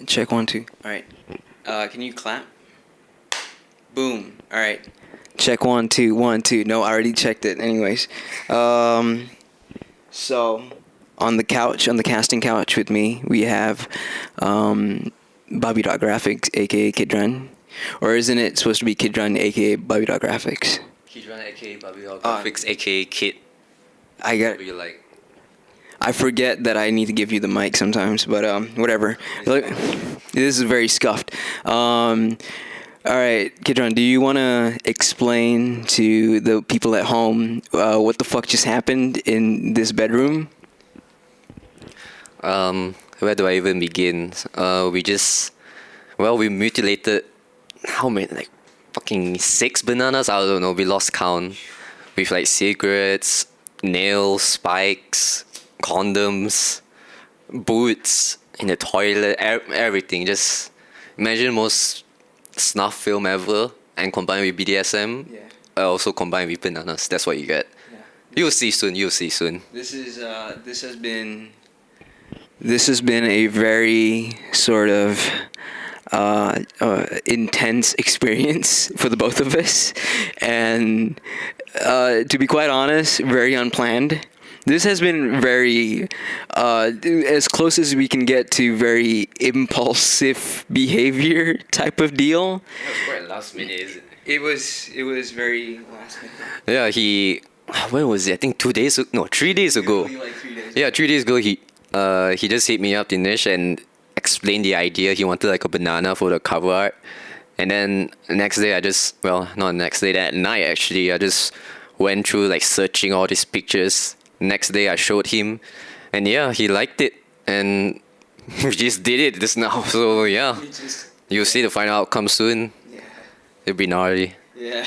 Check 1 2. All right. Can you clap? Boom. All right. Check 1 2 1 2. No, I already checked it. Anyways, so on the couch, on the casting couch with me, we have babi.graphics, aka Kidran, or isn't it supposed to be Kidran, aka babi.graphics? Kidran, aka babi.graphics, aka Kid. I got. What do you like? I forget that I need to give you the mic sometimes, but whatever. Look, this is very scuffed. All right, Kidron, do you want to explain to the people at home what the fuck just happened in this bedroom? Where do I even begin? We mutilated how many, like fucking 6 bananas? I don't know. We lost count. With like cigarettes, nails, spikes, condoms, boots in the toilet, everything. Just imagine most snuff film ever and combined with BDSM. Yeah. Also combined with bananas. That's what you get. Yeah. You'll see soon. You'll see soon. This has been a very sort of intense experience for the both of us, and to be quite honest, very unplanned. This has been very as close as we can get to very impulsive behavior type of deal. That was quite last minute, isn't it? It was very last minute. Yeah, when was it? I think 2 days ago. No, 3 days ago. Like 3 days. Yeah, 3 days ago he just hit me up, Dinesh, and explained the idea. He wanted like a banana for the cover art. And then the next day not the next day, that night actually, I just went through like searching all these pictures. Next day I showed him, and yeah, he liked it, and we just did it just now. So yeah, you'll see the final outcome soon. Yeah. It'll be gnarly. Yeah.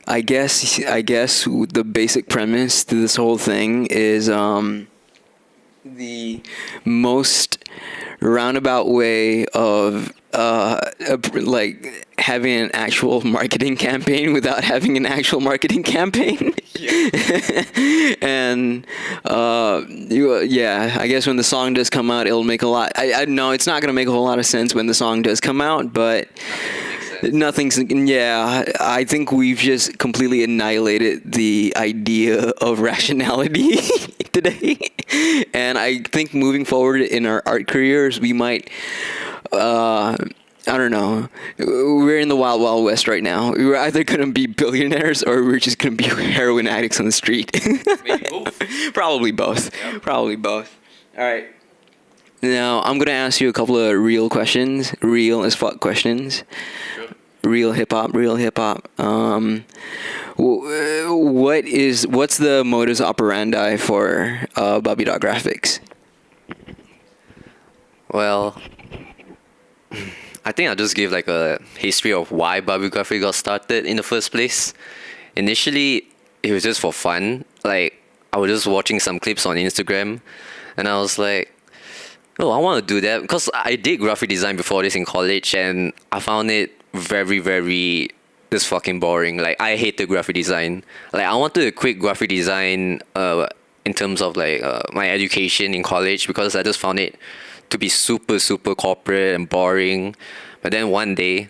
I guess the basic premise to this whole thing is the most roundabout way of like having an actual marketing campaign without having an actual marketing campaign. And I guess when the song does come out, it'll make a lot. I know it's not gonna make a whole lot of sense when the song does come out, but I think we've just completely annihilated the idea of rationality today. And I think moving forward in our art careers, we might I don't know. We're in the wild, wild west right now. We're either going to be billionaires or we're just going to be heroin addicts on the street. Maybe both. Probably both. Yep. Probably both. All right. Now, I'm going to ask you a couple of real questions. Real as fuck questions. Sure. Real hip-hop. What's the modus operandi for babi.graphics? Well, I think I'll just give like a history of why babi.graphics got started in the first place. Initially, it was just for fun. Like, I was just watching some clips on Instagram, and I was like, oh, I want to do that. Because I did graphic design before this in college, and I found it very, very just fucking boring. Like, I hated graphic design. Like, I wanted to quit graphic design in terms of like my education in college, because I just found it to be super, super corporate and boring. But then one day,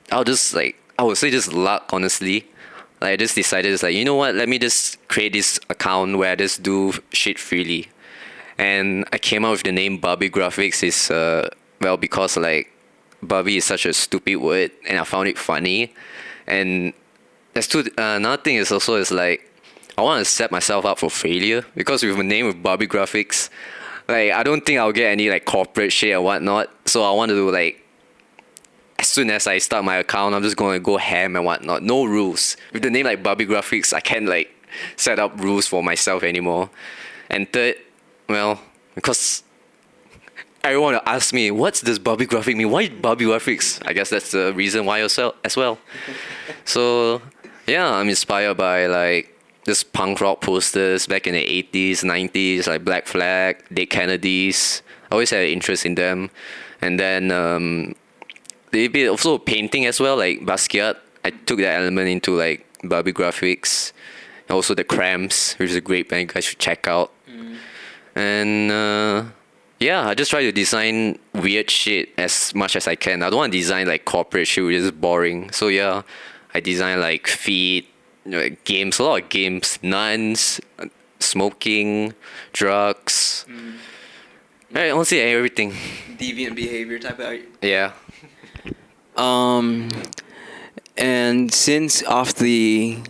I would say just luck, honestly. Like, I just decided, just like, you know what, let me just create this account where I just do shit freely. And I came up with the name Babi Graphics because like Babi is such a stupid word, and I found it funny. And another thing is also like, I want to set myself up for failure, because with a name with Babi Graphics, like, I don't think I'll get any like corporate shit or whatnot. So I want to do like, as soon as I start my account, I'm just going to go ham and whatnot. No rules. With the name like Babi Graphics, I can't like set up rules for myself anymore. And third, well, because everyone will ask me, what's this Babi Graphic mean? Why Babi Graphics? I guess that's the reason why as well. So yeah, I'm inspired by like this punk rock posters back in the 80s, 90s, like Black Flag, Dead Kennedys. I always had an interest in them. And then a bit also painting as well, like Basquiat. I took that element into like Babi Graphics. And also the Cramps, which is a great band you guys should check out. And yeah, I just try to design weird shit as much as I can. I don't want to design like corporate shit, which is boring. So yeah, I design like feet, like games, a lot of games, nuns, smoking, drugs. I honestly everything. Deviant behavior type of art. Yeah. And since off the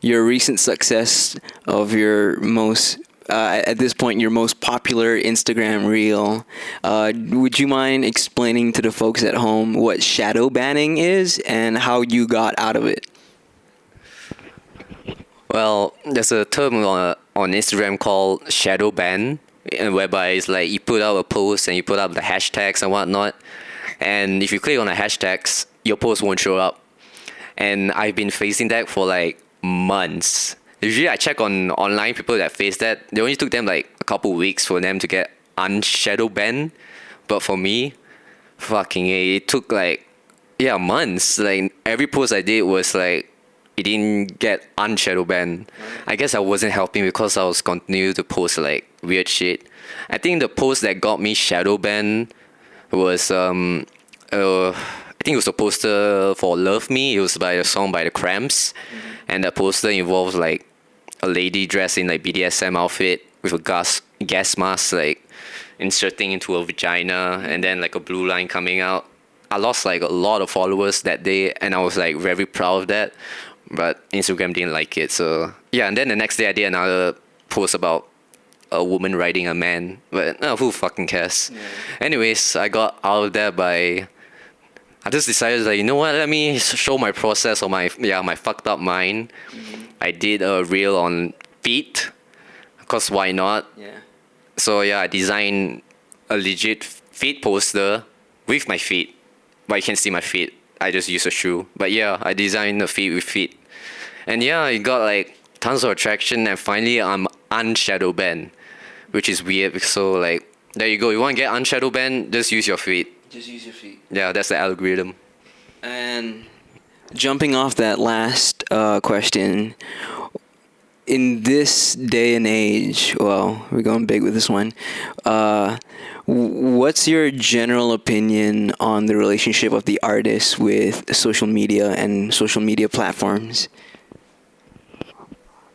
your recent success of your most at this point your most popular Instagram reel, would you mind explaining to the folks at home what shadow banning is and how you got out of it? Well, there's a term on Instagram called shadow ban, whereby it's like you put out a post and you put up the hashtags and whatnot, and if you click on the hashtags, your post won't show up. And I've been facing that for like months. Usually, I check on online people that face that. It only took them like a couple weeks for them to get unshadow banned, but for me, fucking it took like months. Like every post I did was like it didn't get unshadow banned. I guess I wasn't helping because I was continuing to post like weird shit. I think the post that got me shadow banned was I think it was a poster for Love Me. It was by a song by the Cramps, and that poster involves like a lady dressed in like BDSM outfit with a gas mask like inserting into a vagina, and then like a blue line coming out. I lost like a lot of followers that day, and I was like very proud of that, but Instagram didn't like it. So yeah, and then the next day I did another post about a woman riding a man, but who fucking cares? Yeah. Anyways, I got out of there by I just decided like, you know what, let me show my process or my fucked up mind. I did a reel on feet, because why not? Yeah. So yeah, I designed a legit feet poster with my feet, but you can't see my feet. I just use a shoe. But yeah, I designed a feet with feet. And yeah, it got like tons of attraction, and finally I'm unshadow banned, which is weird. So like, there you go. You want to get unshadow banned, just use your feet. Just use your feet. Yeah, that's the algorithm. And jumping off that last question, in this day and age, well, we're going big with this one. What's your general opinion on the relationship of the artist with social media and social media platforms?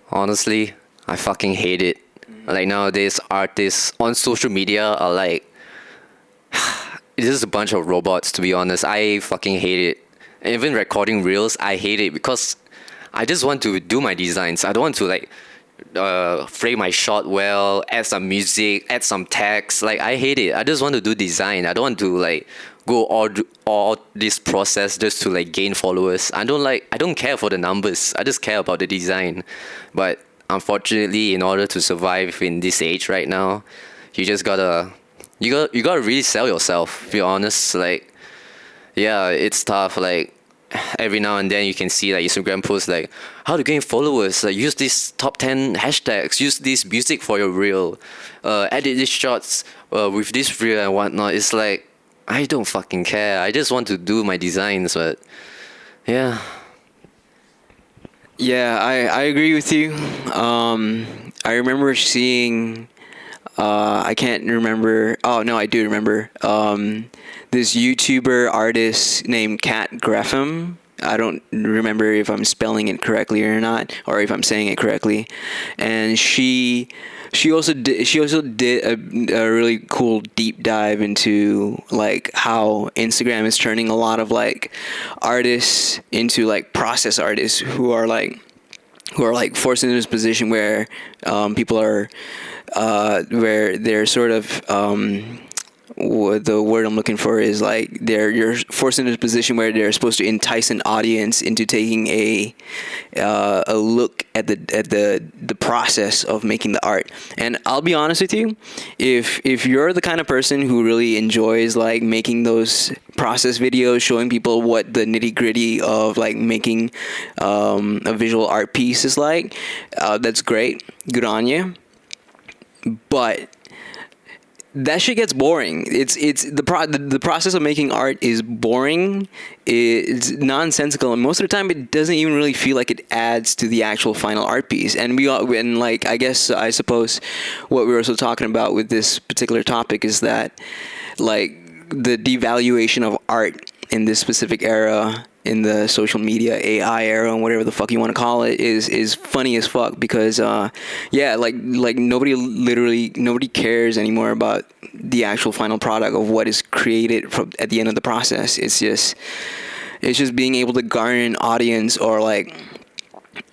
Honestly, I fucking hate it. Like nowadays, artists on social media are like, this is a bunch of robots, to be honest. I fucking hate it. And even recording reels, I hate it because I just want to do my designs. I don't want to like frame my shot well, add some music, add some text. Like I hate it. I just want to do design. I don't want to like go all this process just to like gain followers. I don't care for the numbers. I just care about the design. But unfortunately, in order to survive in this age right now, you just gotta really sell yourself, to be honest. Like, yeah, it's tough. Like, every now and then you can see like Instagram posts like how to gain followers. Like, use these top 10 hashtags. Use this music for your reel. Edit these shots with this reel and whatnot. It's like, I don't fucking care. I just want to do my designs, but yeah. Yeah, I agree with you. I remember seeing. I can't remember. Oh no, I do remember. This YouTuber artist named Kat Graham. I don't remember if I'm spelling it correctly or not, or if I'm saying it correctly. And she also did a really cool deep dive into like how Instagram is turning a lot of like artists into like process artists who are like forced into this position where people are where they're sort of the word I'm looking for is like you're forced into a position where they're supposed to entice an audience into taking a look at the process of making the art. And I'll be honest with you, if you're the kind of person who really enjoys like making those process videos, showing people what the nitty-gritty of like making a visual art piece is like, that's great, good on you. But that shit gets boring. It's the process of making art is boring. It's nonsensical, and most of the time it doesn't even really feel like it adds to the actual final art piece. And like I guess I suppose what we were also talking about with this particular topic is that like the devaluation of art in this specific era, in the social media AI era, and whatever the fuck you want to call it, is funny as fuck because yeah, like nobody cares anymore about the actual final product of what is created at the end of the process. It's just being able to garner an audience or like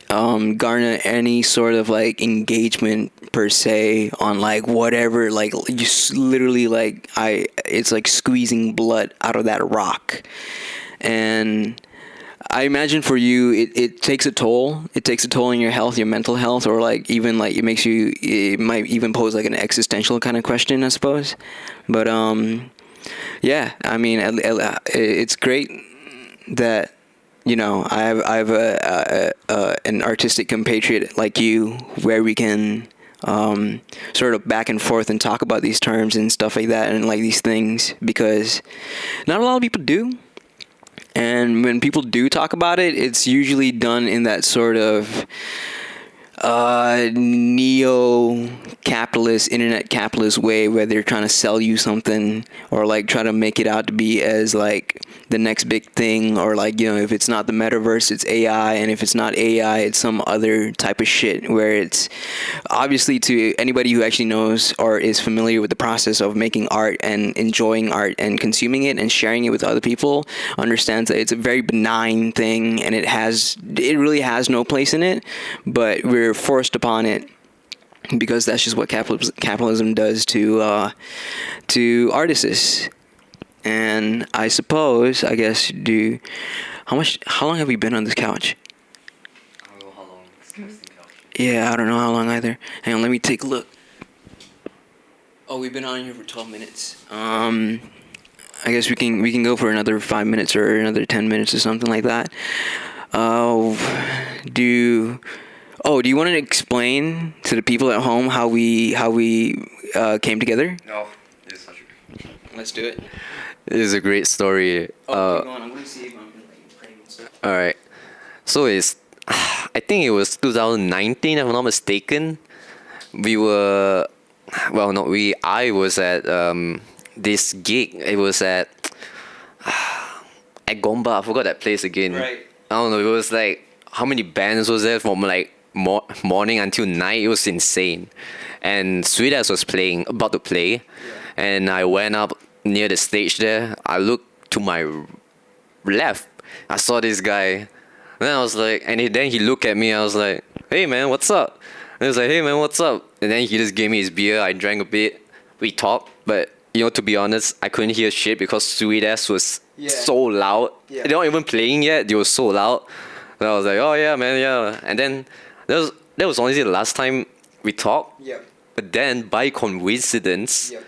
garner any sort of like engagement per se on like whatever, like literally like it's like squeezing blood out of that rock. And I imagine for you it takes a toll. It takes a toll on your health, your mental health, or like even like it might even pose like an existential kind of question, I suppose. But yeah, I mean it's great that I have an artistic compatriot like you, where we can sort of back and forth and talk about these terms and stuff like that, and like these things, because not a lot of people do. And when people do talk about it, it's usually done in that sort of neo-capitalist, internet capitalist way, where they're trying to sell you something or like try to make it out to be as like the next big thing, or like, if it's not the metaverse, it's AI, and if it's not AI, it's some other type of shit, where it's obviously, to anybody who actually knows or is familiar with the process of making art and enjoying art and consuming it and sharing it with other people, understands that it's a very benign thing, and it really has no place in it, but we're forced upon it because that's just what capitalism does to artists. And I guess, how long have we been on this couch? I don't know how long this couch. Yeah, I don't know how long either. Hang on, let me take a look. Oh, we've been on here for 12 minutes. I guess we can go for another 5 minutes or another 10 minutes or something like that. Do you want to explain to the people at home how we came together? No, it's such a... Let's do it. It is a great story. Keep going. I'm going to see if I'm praying and stuff. All right. So I think it was 2019, if I'm not mistaken. I was at this gig. It was at Gomba. I forgot that place again. Right. I don't know. It was like, how many bands was there from like morning until night? It was insane. And Sweet Ass was about to play. Yeah. And I went up near the stage there. I looked to my left. I saw this guy. And then I was like, then he looked at me. I was like, hey man, what's up? And he was like, hey man, what's up? And then he just gave me his beer. I drank a bit. We talked. But, to be honest, I couldn't hear shit because Sweet Ass was so loud. Yeah. They're not even playing yet. They were so loud. And I was like, oh yeah, man, yeah. And then that was honestly the last time we talked. Yep. But then, by coincidence, yep,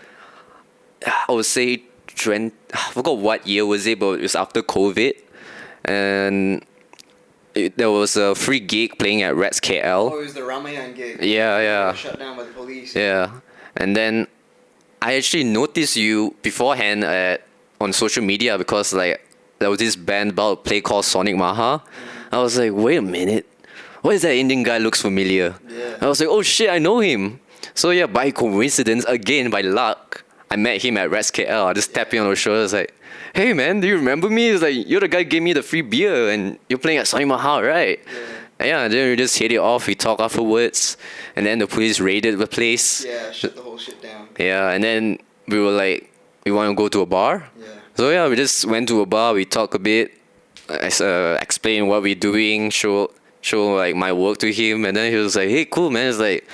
I would say, I forgot what year was it, but it was after COVID. And there was a free gig playing at Reds KL. Oh, it was the Ramayan gig. Yeah. Shut down by the police. Yeah. And then I actually noticed you beforehand on social media, because like there was this band about to play called Sonic Maha. I was like, wait a minute, why is that Indian guy looks familiar? Yeah. I was like, oh shit, I know him. So yeah, by coincidence, again, by luck, I met him at Reds KL. I just tapped him on the shoulder. I was like, hey man, do you remember me? He's like, you're the guy who gave me the free beer and you're playing at Sonic Maha, right? Yeah. And yeah, then we just hit it off. We talked afterwards, and then the police raided the place. Yeah, shut the whole shit down. Yeah, and then we were like, we want to go to a bar. Yeah. So yeah, we just went to a bar. We talked a bit, explain what we're doing, show like my work to him, and then he was like, hey, cool man. It's like,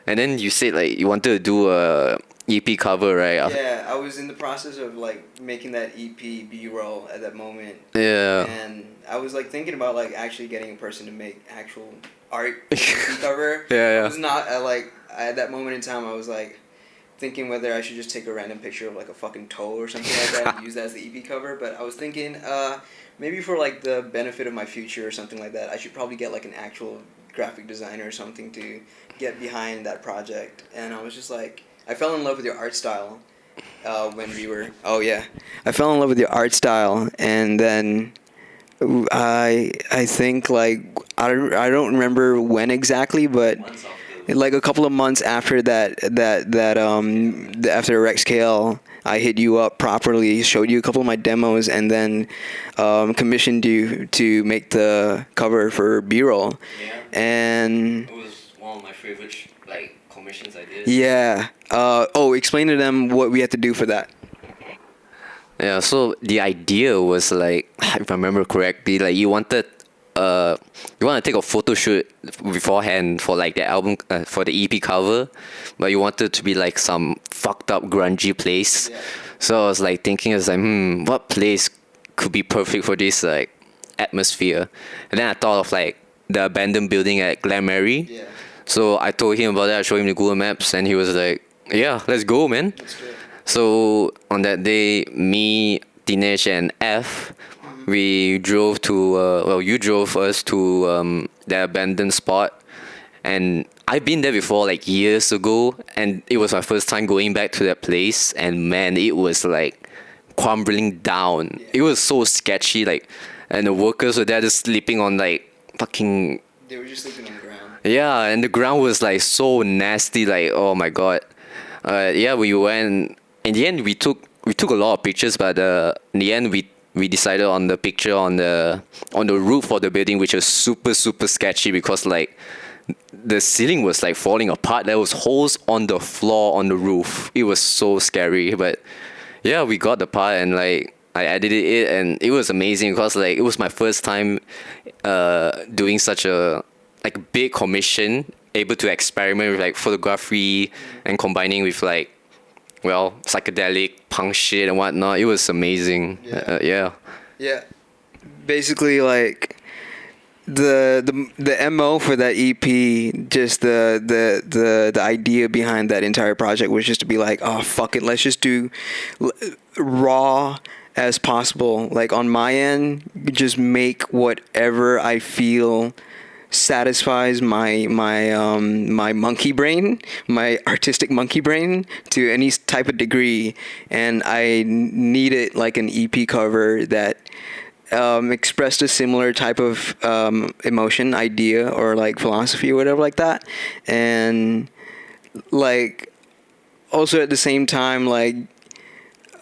and then you said like you wanted to do a EP cover, right? Yeah, I was in the process of like making that EP B-roll at that moment. Yeah. And I was like thinking about like actually getting a person to make actual art EP cover. Yeah. I was not at that moment in time. I was like thinking whether I should just take a random picture of like a fucking toe or something like that and use that as the EP cover. But I was thinking maybe for like the benefit of my future or something like that, I should probably get like an actual graphic designer or something to get behind that project. And I was just like, I fell in love with your art style when we were. Oh yeah, I fell in love with your art style, and then I think like I don't remember when exactly, but like a couple of months after after Rex Kale, I hit you up properly, showed you a couple of my demos, and then commissioned you to make the cover for B-roll. Yeah. And It was one of my favorite like commissions I did. yeah. Explain to them what we had to do for that. Yeah, so the idea was like, if I remember correctly, like you want to take a photo shoot beforehand for like the album, for the EP cover, but you wanted to be like some fucked up grungy place. Yeah. So I was like thinking, I was like, what place could be perfect for this like atmosphere? And then I thought of like the abandoned building at Glen Mary. Yeah. So I told him about that. I showed him the Google Maps, and he was like, "Yeah, let's go, man." That's good. So on that day, me, Dinesh, and F, we drove to. You drove us to the abandoned spot, and I've been there before, like years ago, and it was my first time going back to that place. And man, it was like crumbling down. Yeah. It was so sketchy, like, and the workers were there just sleeping on like fucking. They were just sleeping on the ground. Yeah, and the ground was like so nasty, like oh my god. Yeah, we went. In the end, we took a lot of pictures, but in the end, we decided on the picture on the roof of the building, which was super sketchy because like the ceiling was like falling apart. There was holes on the floor on the roof. It was so scary, but yeah, we got the part and like I edited it and it was amazing because like it was my first time doing such a like big commission, able to experiment with like photography and combining with like psychedelic punk shit and whatnot. It was amazing. Yeah. Yeah. Basically, like the MO for that EP, just the idea behind that entire project was just to be like, oh fuck it, let's just do raw as possible. Like on my end, just make whatever I feel satisfies my monkey brain, my artistic monkey brain to any type of degree, and I needed like an EP cover that expressed a similar type of emotion, idea, or like philosophy or whatever like that, and like also at the same time like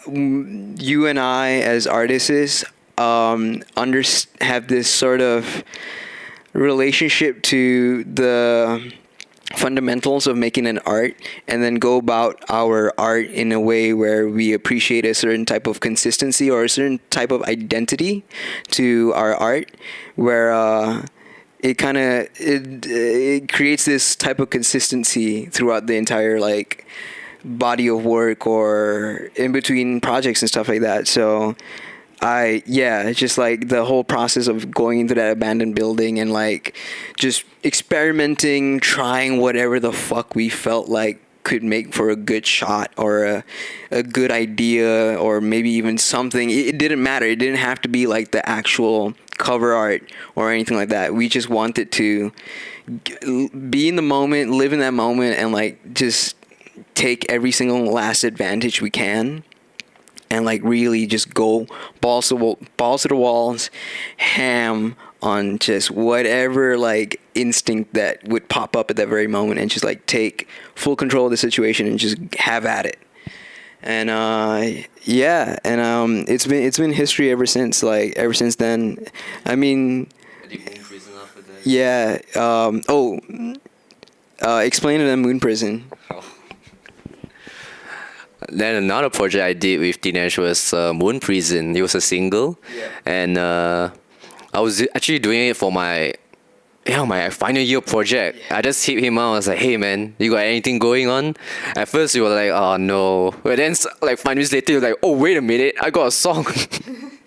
you and I as artists have this sort of relationship to the fundamentals of making an art, and then go about our art in a way where we appreciate a certain type of consistency or a certain type of identity to our art, where it creates this type of consistency throughout the entire like body of work or in between projects and stuff like that. So it's just like the whole process of going into that abandoned building and like just experimenting, trying whatever the fuck we felt like could make for a good shot or a good idea or maybe even something. It didn't matter. It didn't have to be like the actual cover art or anything like that. We just wanted to be in the moment, live in that moment, and like just take every single last advantage we can. And like really just go balls to the walls, ham on just whatever like instinct that would pop up at that very moment, and just like take full control of the situation and just have at it. And it's been history ever since. Like ever since then, I mean, yeah. Explain to them Moon Prison. Then another project I did with Dinesh was Moon Prison. It was a single, and I was actually doing it for my final year project. I just hit him out. I was like, "Hey man, you got anything going on?" At first, you were like, "Oh no," but then like 5 minutes later, you're like, "Oh wait a minute, I got a song."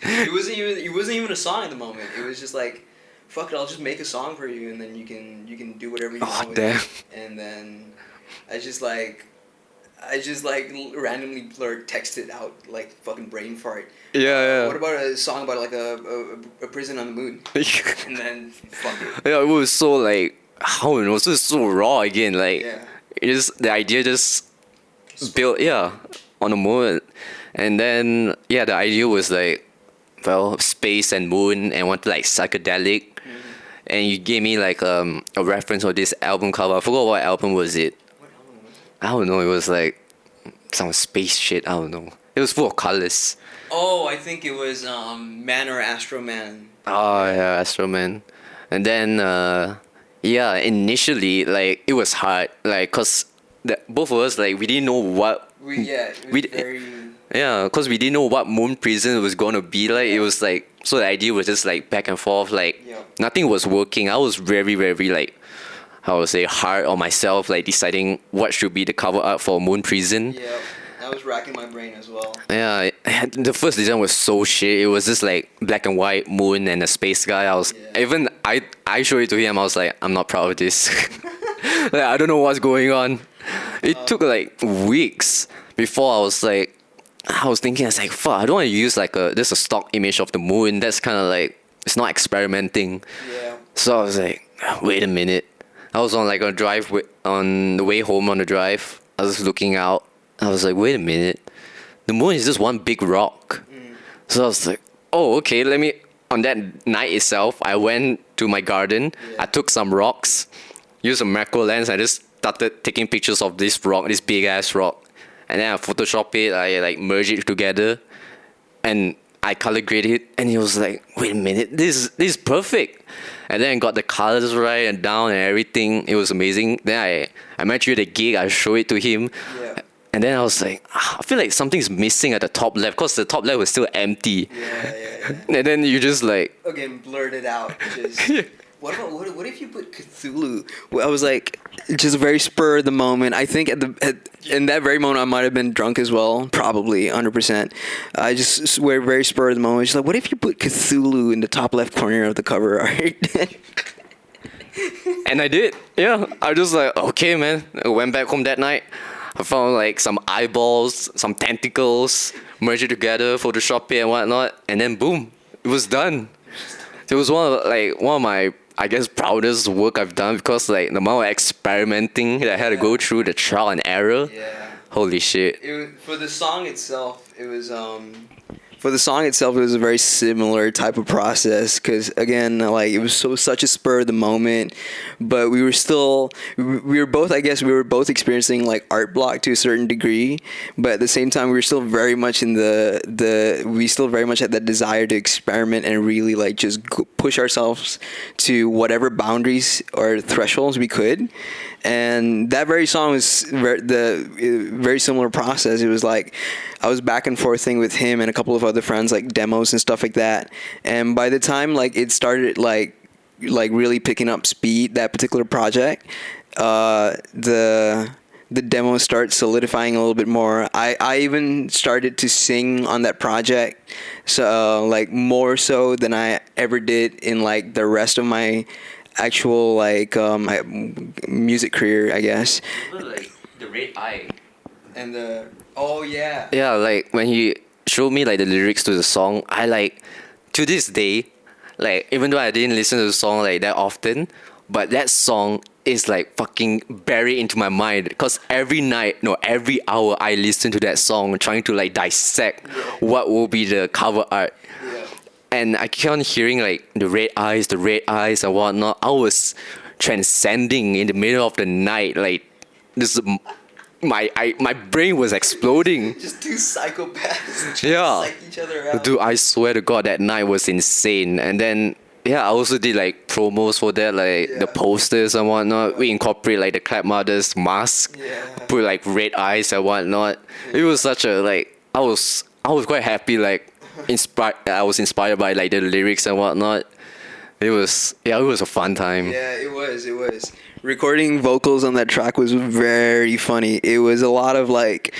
It wasn't even a song at the moment. It was just like, "Fuck it, I'll just make a song for you, and then you can do whatever you want with it." And then I just randomly texted out like fucking brain fart. Yeah. What about a song about like a prison on the moon? And then fuck it. Yeah, it was so like, how it was just so raw again. Like, it just the idea just built, yeah, on the moon. And then yeah, the idea was like, well, space and moon, and want like psychedelic. And you gave me like a reference of this album cover. I forgot what album was it. What album was it? I don't know. It was like some space shit. I don't know. It was full of colors. Oh, I think it was Man or Astro Man. Oh yeah, Astro Man. And then yeah, initially like it was hard, like cause both of us like we didn't know what It we was very. yeah, cause we didn't know what Moon Prison was gonna be like. It was like, so the idea was just like back and forth, like Yeah. nothing was working. I was very like, I would say, hard on myself, like deciding what should be the cover art for Moon Prison. Yeah, I was racking my brain as well. Yeah, the first design was so shit. It was just like black and white moon and a space guy. I was even I showed it to him. I was like, I'm not proud of this. Like, I don't know what's going on. It took like weeks before I was thinking, I was like, fuck, I don't want to use like a stock image of the moon. That's kind of like, it's not experimenting. Yeah. So I was like, wait a minute. I was on like a drive on the way home on the drive. I was looking out. I was like, wait a minute. The moon is just one big rock. So I was like, oh, okay, let me. On that night itself, I went to my garden. I took some rocks, used a macro lens. I just started taking pictures of this rock, this big ass rock. And then I Photoshop it, I like merge it together. And I color grade it. And he was like, wait a minute, this is perfect. And then I got the colors right and down and everything. It was amazing. Then I met you at a gig. I showed it to him. Yeah. And then I was like, I feel like something's missing at the top left, because the top left was still empty. Yeah. And then you just like, Again, blurred it out. Just, what if you put Cthulhu? Well, I was like, just very spur of the moment. I think in that very moment I might have been drunk as well, probably 100%. I just swear, very spur of the moment. Just like, what if you put Cthulhu in the top left corner of the cover art? and I did. Yeah, I was just like, okay, man. I went back home that night. I found like some eyeballs, some tentacles, merged it together, Photoshop it and whatnot, and then boom, it was done. It was one of my, I guess, proudest work I've done, because like the amount of experimenting that I had to go through, the trial and error. Yeah. Holy shit. For the song itself, it was a very similar type of process, because again, like, it was such a spur of the moment, but we were both experiencing like art block to a certain degree, but at the same time we were still very much in we still very much had that desire to experiment and really like just push ourselves to whatever boundaries or thresholds we could. And that very song was very similar process. It was like I was back and forthing with him and a couple of other friends, like demos and stuff like that. And by the time like it started like really picking up speed, that particular project, the demos start solidifying a little bit more. I even started to sing on that project, so like more so than I ever did in like the rest of my actual like my music career, I guess. Like the red eye. And yeah, like when he showed me like the lyrics to the song, I like, to this day, like even though I didn't listen to the song like that often, but that song is like fucking buried into my mind, because every hour I listen to that song trying to like dissect what will be the cover art. And I kept on hearing like the red eyes and whatnot. I was transcending in the middle of the night, like this. My brain was exploding. Just two psychopaths Yeah, psych each other out. dude, I swear to God, that night was insane. And then I also did like promos for that, like the posters and whatnot. We incorporate like the Clapmother's mask, put like red eyes and whatnot. It was such a like, I was quite happy, like I was inspired by like the lyrics and whatnot. It was a fun time. Yeah, it was. Recording vocals on that track was very funny. It was a lot of like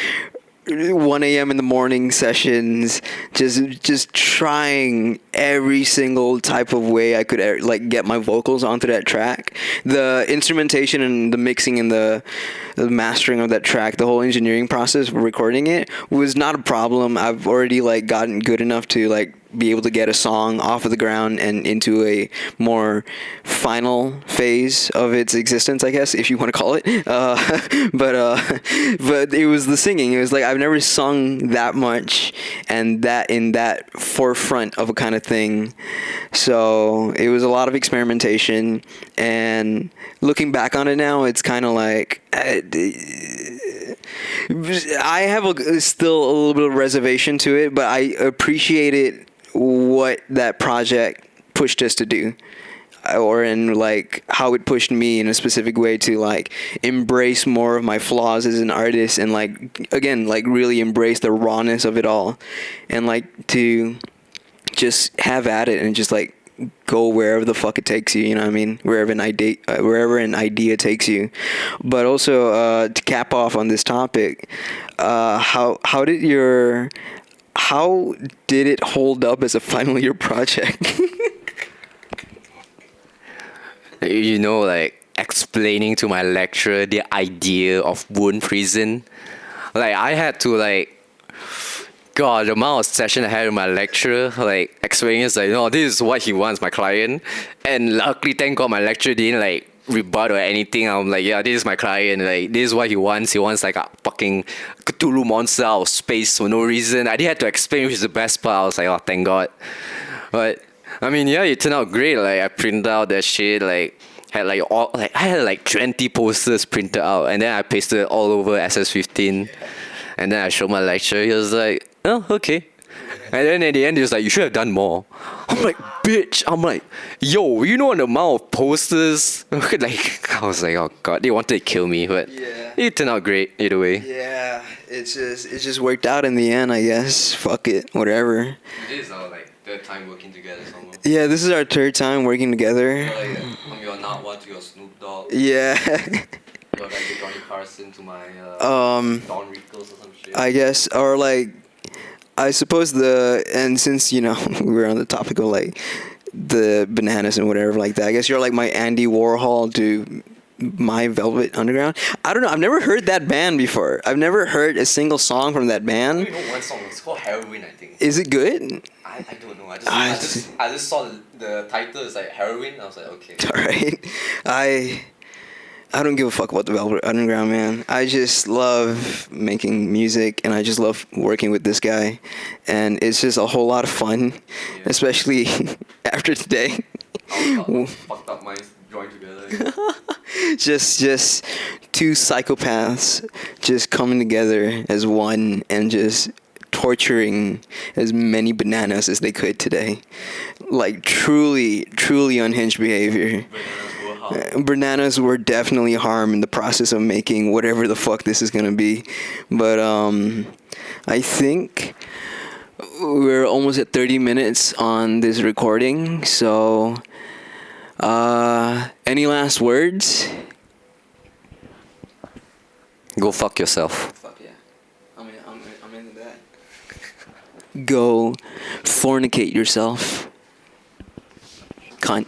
1 a.m. in the morning sessions, just trying every single type of way I could like get my vocals onto that track. The instrumentation and the mixing and the mastering of that track, the whole engineering process for recording it was not a problem. I've already like gotten good enough to like be able to get a song off of the ground and into a more final phase of its existence, I guess, if you want to call it. But it was the singing. It was like I've never sung that much and that in that forefront of a kind of thing. So it was a lot of experimentation, and looking back on it now, it's kind of like I have still a little bit of reservation to it, but I appreciate it, what that project pushed us to do, or in like how it pushed me in a specific way to like embrace more of my flaws as an artist, and like again like really embrace the rawness of it all, and like to just have at it and just like go wherever the fuck it takes you, you know what I mean? Wherever an idea takes you. But also to cap off on this topic, how did it hold up as a final year project? You know, like explaining to my lecturer the idea of wound prison. Like I had to like, God, the amount of session I had with my lecturer, like explaining is like, no, this is what he wants, my client. And luckily, thank God, my lecturer didn't like rebut or anything. I'm like, yeah, this is my client. Like, this is what he wants. He wants like a fucking Cthulhu monster out of space for no reason. I didn't have to explain, which is the best part. I was like, oh, thank God. But I mean, yeah, it turned out great. Like, I printed out that shit. Like, I had like 20 posters printed out, and then I pasted it all over SS15. And then I showed my lecturer. He was like, oh, okay. And then at the end, he was like, you should have done more. I'm like, bitch. I'm like, yo, you know the amount of posters? Like, I was like, oh God, they wanted to kill me, but it turned out great either way. Yeah, it just worked out in the end, I guess. Fuck it, whatever. This is our like third time working together somewhere. Yeah, this is our third time working together. From your Not One to your Snoop Dogg. Yeah. Or like the Johnny Carson to my Don Rickles or some shit. I guess, or like, I suppose and since, you know, we were on the topic of like the bananas and whatever like that, I guess you're like my Andy Warhol to my Velvet Underground. I don't know, I've never heard that band before. I've never heard a single song from that band. I only know one song, it's called Heroin, I think. Is it good? I don't know, I just saw the title, it's like Heroin, I was like, okay. Alright, I don't give a fuck about the Velvet Underground, man. I just love making music, and I just love working with this guy, and it's just a whole lot of fun, especially after today. Fucked up minds joined together. just two psychopaths just coming together as one and just torturing as many bananas as they could today. Like truly unhinged behavior. Bananas were definitely harmed in the process of making whatever the fuck this is gonna be. But I think we're almost at 30 minutes on this recording, so any last words? Go fuck yourself. Fuck yeah. I'm into that. Go fornicate yourself. Cunt.